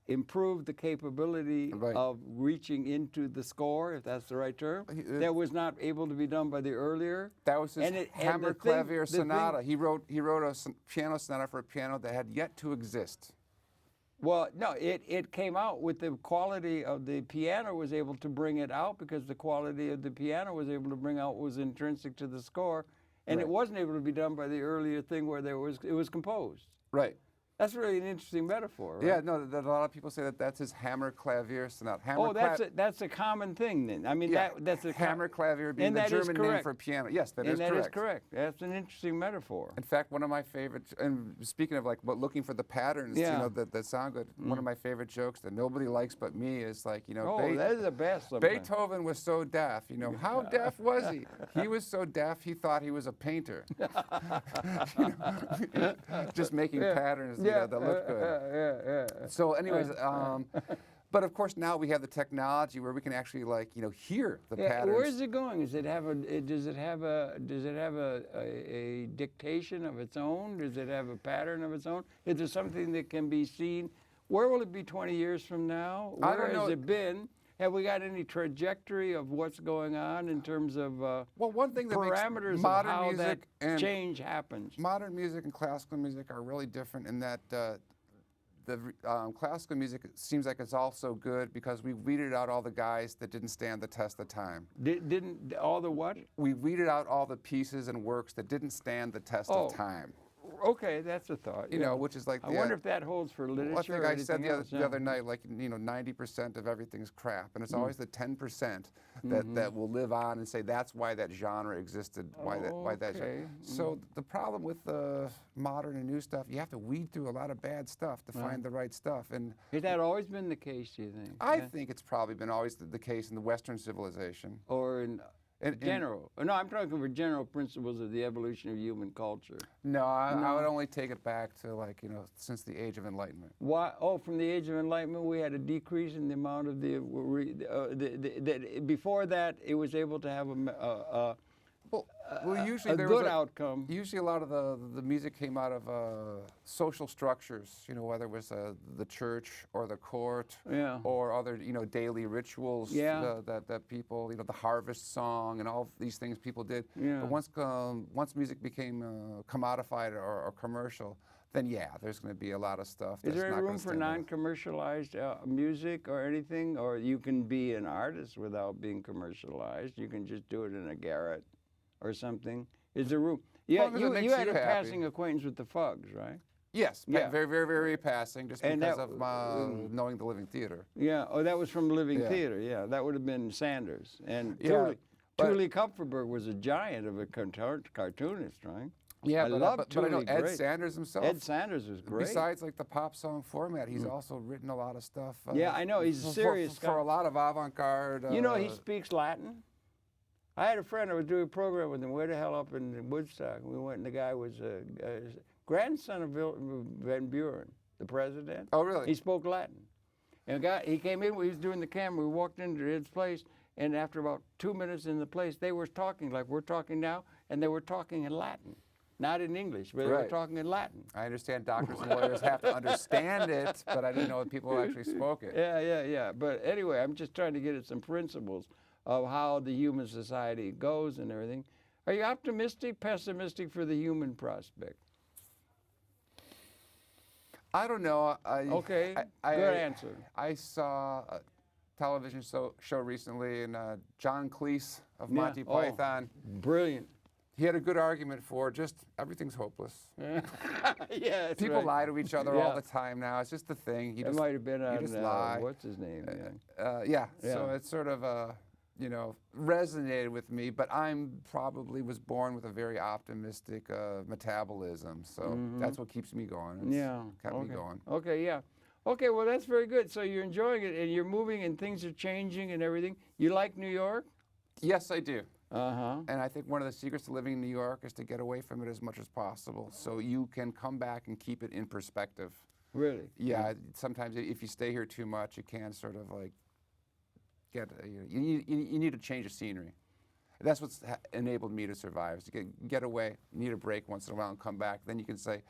improved the capability of reaching into the score, if that's the right term, that was not able to be done by the earlier. That was his Hammer Clavier Sonata. He wrote a piano sonata for a piano that had yet to exist. Well, no, it came out with the quality of the piano was able to bring it out because the quality of the piano was able to bring out what was intrinsic to the score, and it wasn't able to be done by the earlier thing where it was composed. Right. That's really an interesting metaphor, right? Yeah, no, a lot of people say that that's his Hammer Clavier Sonata. That's a common thing then. I mean, that's a Hammer Clavier being the German name for piano. Yes, that is correct. And that is correct. That's an interesting metaphor. In fact, one of my favorite, and speaking of looking for the patterns, that sound good, one of my favorite jokes that nobody likes but me is that is the best sometimes. Beethoven was so deaf. How deaf was he? He was so deaf he thought he was a painter. Just making patterns. That look good. So anyways, but of course now we have the technology where we can actually hear the patterns. Where is it going? Does it have a dictation of its own? Does it have a pattern of its own? Is there something that can be seen? Where will it be 20 years from now? Where has it been? Have we got any trajectory of what's going on in terms of well, one thing that parameters makes of modern how music that and change happens? modern music and classical music are really different in that classical music seems like it's also good because we weeded out all the guys that didn't stand the test of time. Didn't all the what? We weeded out all the pieces and works that didn't stand the test of time. Okay, that's a thought. You know, which is like I wonder if that holds for literature. Well, I think or I said anything the other night, like 90% of everything's crap, and it's always the 10% that will live on and say that's why that genre existed. Why that. So the problem with the modern and new stuff, you have to weed through a lot of bad stuff to find the right stuff. And has that always been the case? Do you think? I think it's probably been always the case in the Western civilization. Or in general. No, I'm talking for general principles of the evolution of human culture. No, I would only take it back to since the Age of Enlightenment. Why? Oh, from the Age of Enlightenment, we had a decrease in the amount of before that, it was able to have usually a good outcome. Usually a lot of the music came out of social structures, whether it was the church or the court or other, daily rituals that people, the harvest song and all these things people did. But once music became commodified or commercial, then there's going to be a lot of stuff. Is there any room for non-commercialized music or anything? Or you can be an artist without being commercialized. You can just do it in a garret or something. Is there room? Yeah, you had a passing acquaintance with the Fugs, right? Yes, very, very, very passing, just because of knowing the Living Theater. Yeah, that was from Living Theater, that would have been Sanders. And Thule Kupferberg was a giant of a cartoonist, right? Yeah, but I know Ed Sanders himself. Ed Sanders was great. Besides the pop song format, he's also written a lot of stuff. I know, he's a serious guy. For a lot of avant-garde. He speaks Latin. I had a friend I was doing a program with him way the hell up in Woodstock. We went and the guy was a grandson of Van Buren, the president. Oh, really? He spoke Latin. And he came in, he was doing the camera, we walked into his place, and after about 2 minutes in the place, they were talking like we're talking now, and they were talking in Latin. Not in English, but they were talking in Latin. I understand doctors and lawyers have to understand it, but I didn't know that people actually spoke it. Yeah. But anyway, I'm just trying to get at some principles of how the human society goes and everything. Are you optimistic, pessimistic for the human prospect? I don't know. Okay, good answer. I saw a television show recently, and John Cleese of Monty Python. Brilliant. He had a good argument for just everything's hopeless. Yeah, people lie to each other all the time now. It's just the thing. It might have been on, lie. What's his name? So it's sort of resonated with me, but probably was born with a very optimistic metabolism. So that's what keeps me going. Kept me going. Okay, well, that's very good. So you're enjoying it, and you're moving, and things are changing and everything. You like New York? Yes, I do. And I think one of the secrets to living in New York is to get away from it as much as possible so you can come back and keep it in perspective. Really? Yeah, sometimes if you stay here too much, you can sort of you need to change the scenery. That's what's enabled me to survive, is to get away, need a break once in a while and come back. Then you can say,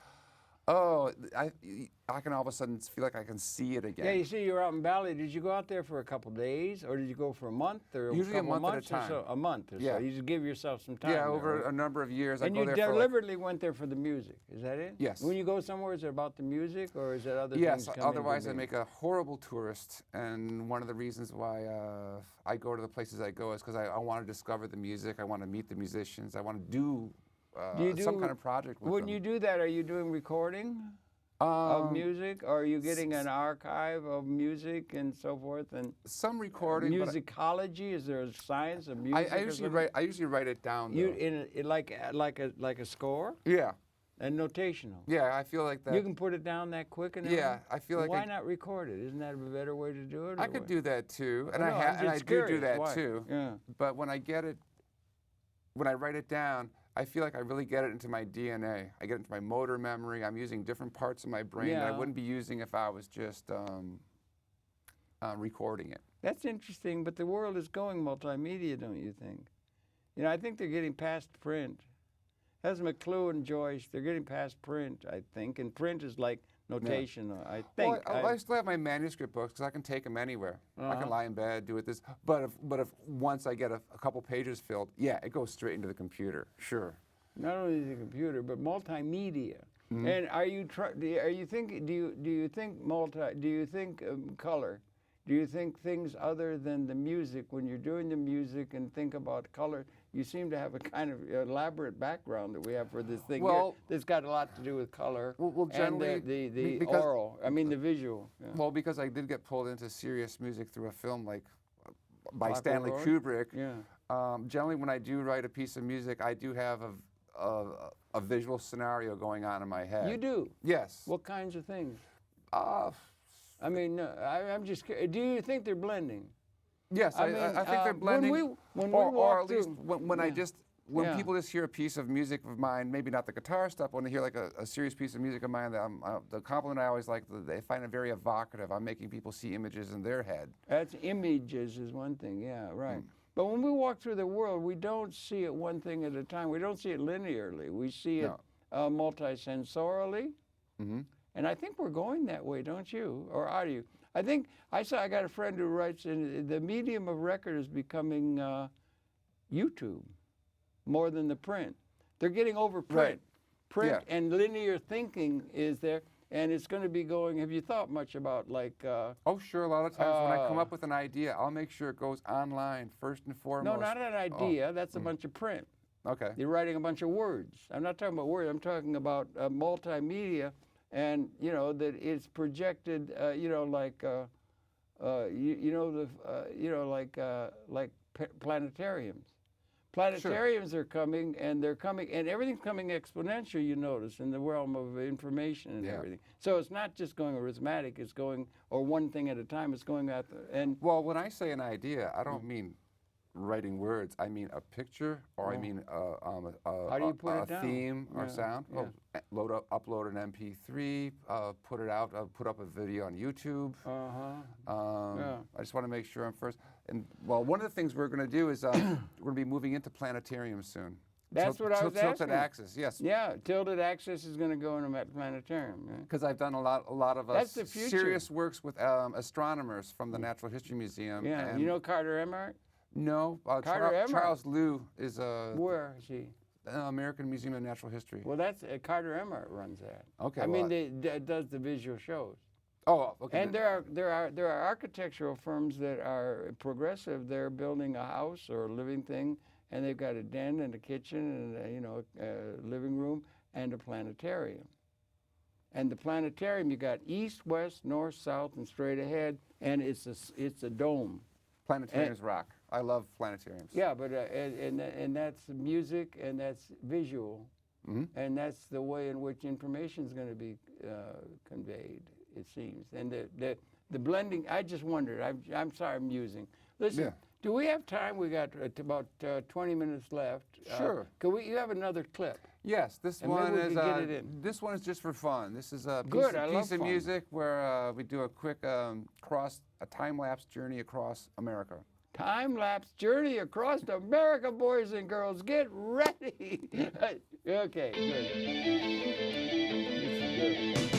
oh, I can all of a sudden feel like I can see it again. Yeah, you see, you were out in Bali. Did you go out there for a couple days, or did you go for a month, or usually a month at a time? A month or so. You just give yourself some time. Yeah, over a number of years. And you deliberately went there for the music. Is that it? Yes. When you go somewhere, is it about the music, or is it other things? Yes. Otherwise, I make a horrible tourist. And one of the reasons why I go to the places I go is because I want to discover the music. I want to meet the musicians. I want to do some kind of project with them. When you do that, are you doing recording of music, or are you getting an archive of music and so forth? And some recording. Musicology, is there a science of music? I usually write it down. Like a score? Yeah. And notational. Yeah, I feel like that. You can put it down that quick and I feel like. Why not record it? Isn't that a better way to do it? I could do that too, and I do that too. Yeah. But when I write it down, I feel like I really get it into my DNA. I get it into my motor memory. I'm using different parts of my brain that I wouldn't be using if I was just recording it. That's interesting, but the world is going multimedia, don't you think? I think they're getting past print. Has McClue and Joyce. They're getting past print, I think, and print is like notation. I think. Well, I still have my manuscript books because I can take them anywhere. I can lie in bed, do it this. But if once I get a couple pages filled, yeah, it goes straight into the computer. Sure. Not only the computer, but multimedia. And are you think? Do you think color? Do you think things other than the music, when you're doing the music and think about color, you seem to have a kind of elaborate background that we have for this thing here that's got a lot to do with color generally, and the oral, the visual. Yeah. Well, because I did get pulled into serious music through a film like by Clockwork Stanley Orange? Kubrick. Yeah. Generally, when I do write a piece of music, I do have a visual scenario going on in my head. You do? Yes. What kinds of things? I'm just curious. Do you think they're blending? Yes, I think they're blending. Or at least when people just hear a piece of music of mine, maybe not the guitar stuff, when they hear like a serious piece of music of mine, the compliment I always like, they find it very evocative. I'm making people see images in their head. That's images is one thing, yeah, right. But when we walk through the world, we don't see it one thing at a time. We don't see it linearly. We see it multisensorially. And I think we're going that way, don't you? Or are you? I think I got a friend who writes, the medium of record is becoming YouTube more than the print. They're getting over print. Print and linear thinking is there, and it's going to be going. Have you thought much about like? Oh, sure. A lot of times when I come up with an idea, I'll make sure it goes online first and foremost. No, not an idea. That's a bunch of print. Okay. You're writing a bunch of words. I'm not talking about words. I'm talking about multimedia. And that it's projected, like planetariums. Planetariums are coming, and they're coming, and everything's coming exponential. You notice in the realm of information and everything. So it's not just going arithmetic; it's going or one thing at a time. It's going out and. Well, when I say an idea, I don't mean writing words. I mean a picture, or I mean How do you put it down? Theme or sound. Yeah. Well, upload an MP3, put it out, put up a video on YouTube. I just want to make sure I'm first. And well, one of the things we're going to do is we're going to be moving into planetariums soon. That's what I was asking. Tilted axis, yes. Yeah, tilted axis is going to go in a planetarium. Because I've done a lot of That's the future. serious works with astronomers from the Natural History Museum. Yeah, and you know Carter Emmert? No, Carter Emmert. Charles Liu is Where is he? American Museum of Natural History. Well, that's Carter Emmert runs that. Okay. I mean, they does the visual shows. Oh, okay. And there are architectural firms that are progressive. They're building a house or a living thing, and they've got a den and a kitchen and a living room and a planetarium. And the planetarium, you got east, west, north, south, and straight ahead, and it's a dome. Planetariums rock. I love planetariums. Yeah, but and that's music and that's visual, and that's the way in which information is going to be conveyed. It seems, and the blending. I just wondered. I'm sorry, I'm musing. Listen, do we have time? We got about 20 minutes left. Sure. You have another clip? Yes, this and one is. Get it in. This one is just for fun. This is a piece of music where we do a quick time-lapse journey across America. Time-lapse journey across America, boys and girls. Get ready. Okay, good. This is good.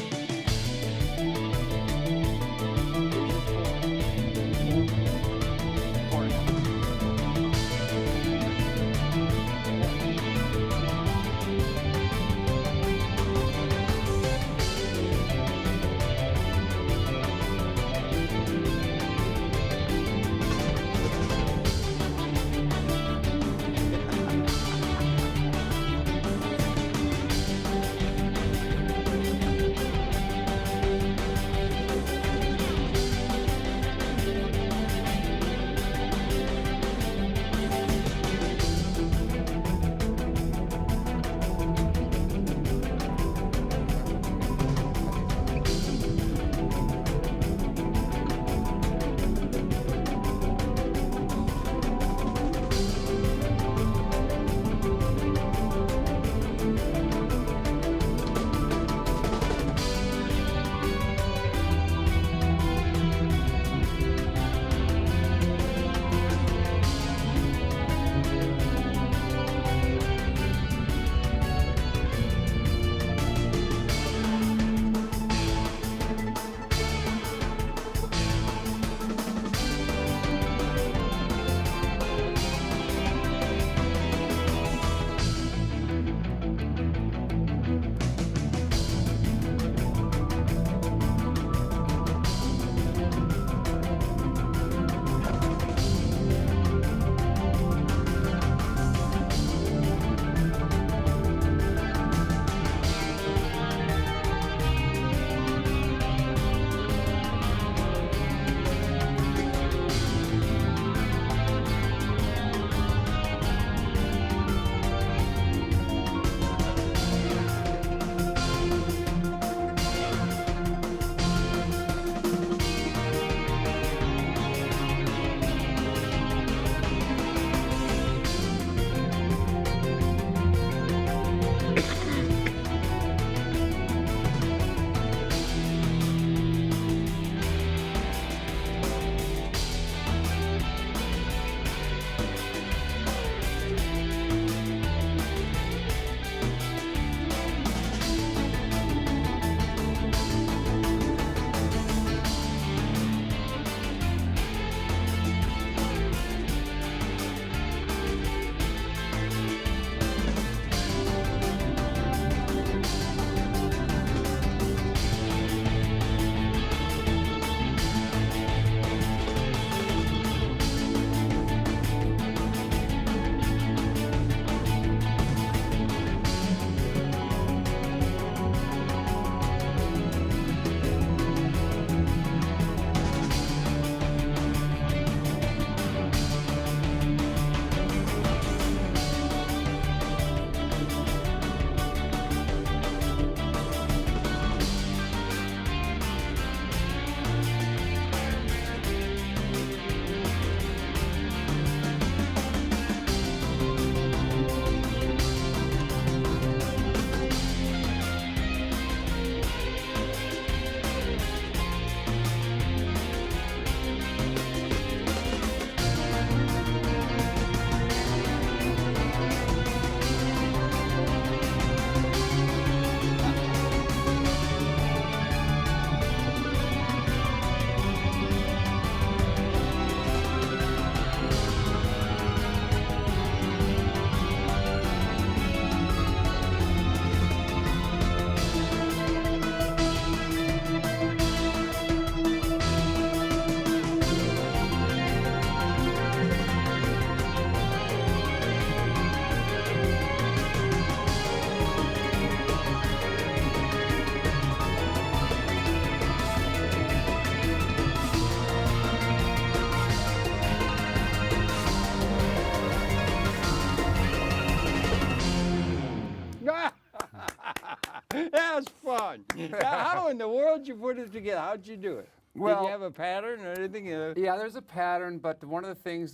That's fun. Now, how in the world did you put it together? How'd you do it? Well, did you have a pattern or anything? Yeah, there's a pattern, but one of the things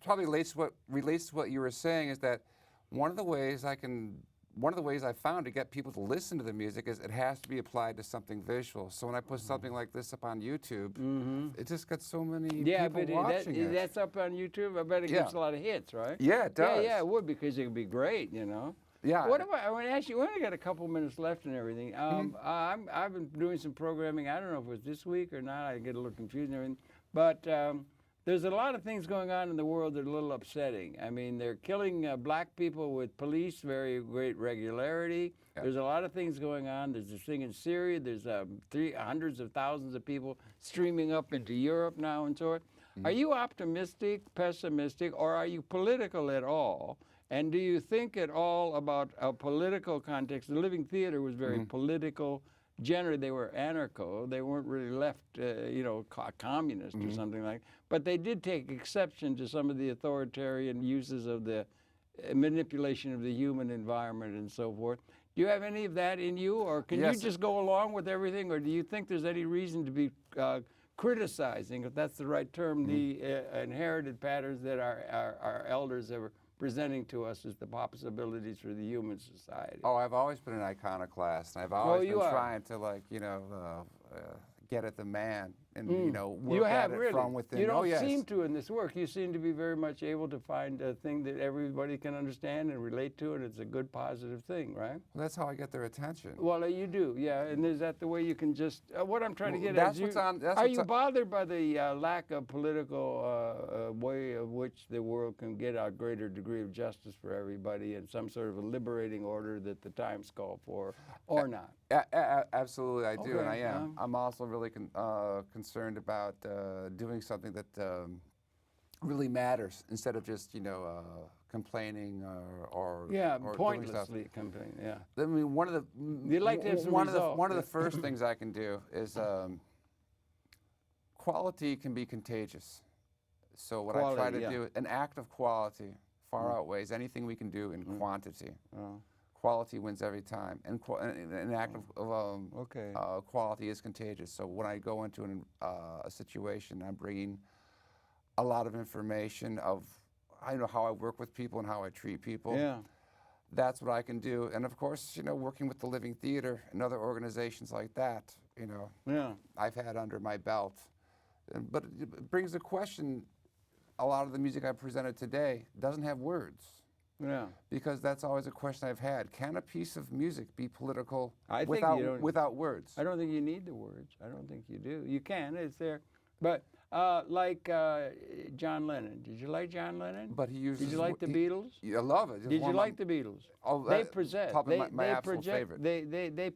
probably relates to what you were saying is that one of the ways I found to get people to listen to the music is it has to be applied to something visual. So when I put something like this up on YouTube, it just got so many people watching it. That's up on YouTube. I bet it gets a lot of hits, right? Yeah, it does. Yeah, it would, because it would be great, you know. Yeah. What about, I want to ask you, we only got a couple minutes left and everything. I've been doing some programming. I don't know if it was this week or not. I get a little confused and everything. But there's a lot of things going on in the world that are a little upsetting. I mean, they're killing black people with police very great regularity. Yeah. There's a lot of things going on. There's this thing in Syria. There's hundreds of thousands of people streaming up into Europe now and so forth. Are you optimistic, pessimistic, or are you political at all? And do you think at all about a political context? The Living Theater was very political. Generally, they were anarcho. They weren't really left, communist or something like that. But they did take exception to some of the authoritarian uses of the manipulation of the human environment and so forth. Do you have any of that in you, or can you just go along with everything, or do you think there's any reason to be criticizing, if that's the right term, the inherited patterns that our elders have presenting to us as the possibilities for the human society? Oh, I've always been an iconoclast, and I've always been trying to, get at the man and, work at it from within. You don't seem to in this work. You seem to be very much able to find a thing that everybody can understand and relate to, and it's a good, positive thing, right? Well, that's how I get their attention. Well, you do, yeah. And is that the way you can just, what I'm trying to get at is, are you bothered by the lack of political way of which the world can get a greater degree of justice for everybody and some sort of a liberating order that the times call for, or not? Absolutely, I do, and I am. I'm also really concerned about doing something that really matters instead of just complaining or pointlessly complaining. Yeah. I mean, one of the you'd like to have some results. One of the first things I can do is quality can be contagious. So what I try to do, an act of quality far outweighs anything we can do in quantity. Quality wins every time, and an act of quality is contagious. So when I go into a situation, I'm bringing a lot of information of how I work with people and how I treat people. Yeah, that's what I can do. And of course, working with the Living Theater and other organizations like that, I've had under my belt. But it brings the question: a lot of the music I presented today doesn't have words. Yeah. Because that's always a question I've had. Can a piece of music be political without words? I don't think you need the words. I don't think you do. You can. It's there. But like John Lennon. Did you like John Lennon? But he uses. Did you like the Beatles? I love it. Did you like the Beatles? Oh, they project. My absolute favorite. They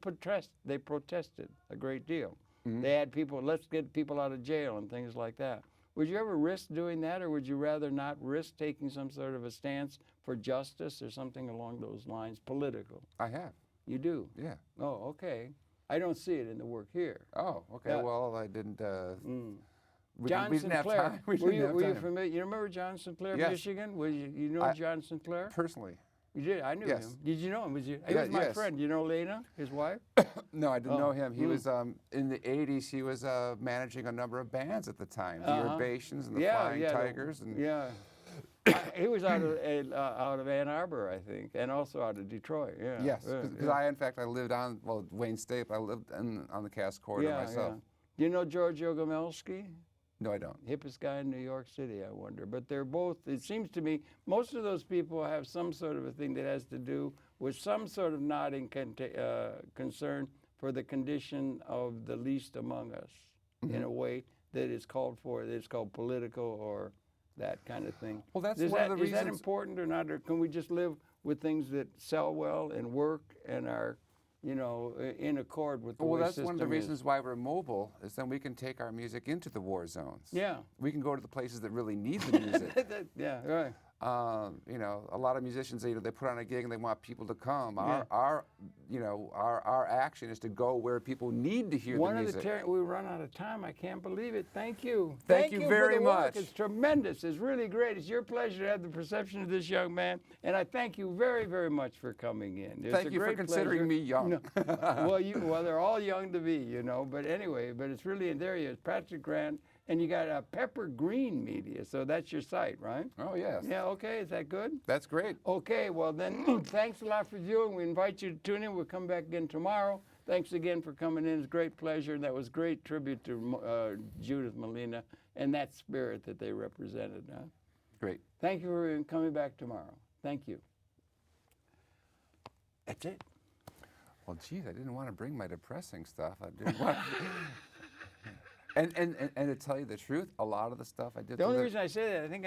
protested a great deal. They had people. Let's get people out of jail and things like that. Would you ever risk doing that, or would you rather not risk taking some sort of a stance for justice or something along those lines, political? I have. You do? Yeah. Oh, okay. I don't see it in the work here. Oh, okay. Well, I didn't. John we didn't Sinclair. have time. Were you familiar? You remember John Sinclair, yes. Michigan? You know John Sinclair? Personally. You did? I knew yes. him. Did you know him? He was my friend. You know Lena, his wife? No, I didn't know him. He was, in the 80s, he was managing a number of bands at the time. The Urbations and the Flying Tigers. And he was out of Ann Arbor, I think, and also out of Detroit. Yeah. Yes, because I lived on, Wayne State, but I lived on the Cass Corridor myself. Yeah. Do you know George Yogomelski? No, I don't. Hippest guy in New York City, I wonder. But they're both, it seems to me, most of those people have some sort of a thing that has to do with some sort of nodding concern for the condition of the least among us in a way that is called for, that is called political or that kind of thing. Well, that's one of the reasons. Is that important or not? Or can we just live with things that sell well and work and are, in accord with the way the system is? Well, that's one of the reasons why we're mobile, is then we can take our music into the war zones. Yeah. We can go to the places that really need the music. Yeah, right. You know, a lot of musicians, they put on a gig and they want people to come. Our action is to go where people need to hear the music. We run out of time. I can't believe it. Thank you. Thank you very for the work. much. It's tremendous. It's really great. It's your pleasure to have the perception of this young man, and I thank you very, very much for coming in. It's Thank you for considering me young. No. well, they're all young to be, you know. But anyway, it's really in there. It's Patrick Grant. And you got Pepper Green Media, so that's your site, right? Oh, yes. Yeah, okay, is that good? That's great. Okay, well then, thanks a lot for viewing. We invite you to tune in. We'll come back again tomorrow. Thanks again for coming in. It's a great pleasure. And that was great tribute to Judith Molina and that spirit that they represented. Huh? Great. Thank you for coming back tomorrow. Thank you. That's it. Well, geez, I didn't want to bring my depressing stuff. I didn't want And to tell you the truth, a lot of the stuff I did. The only reason I say that, I think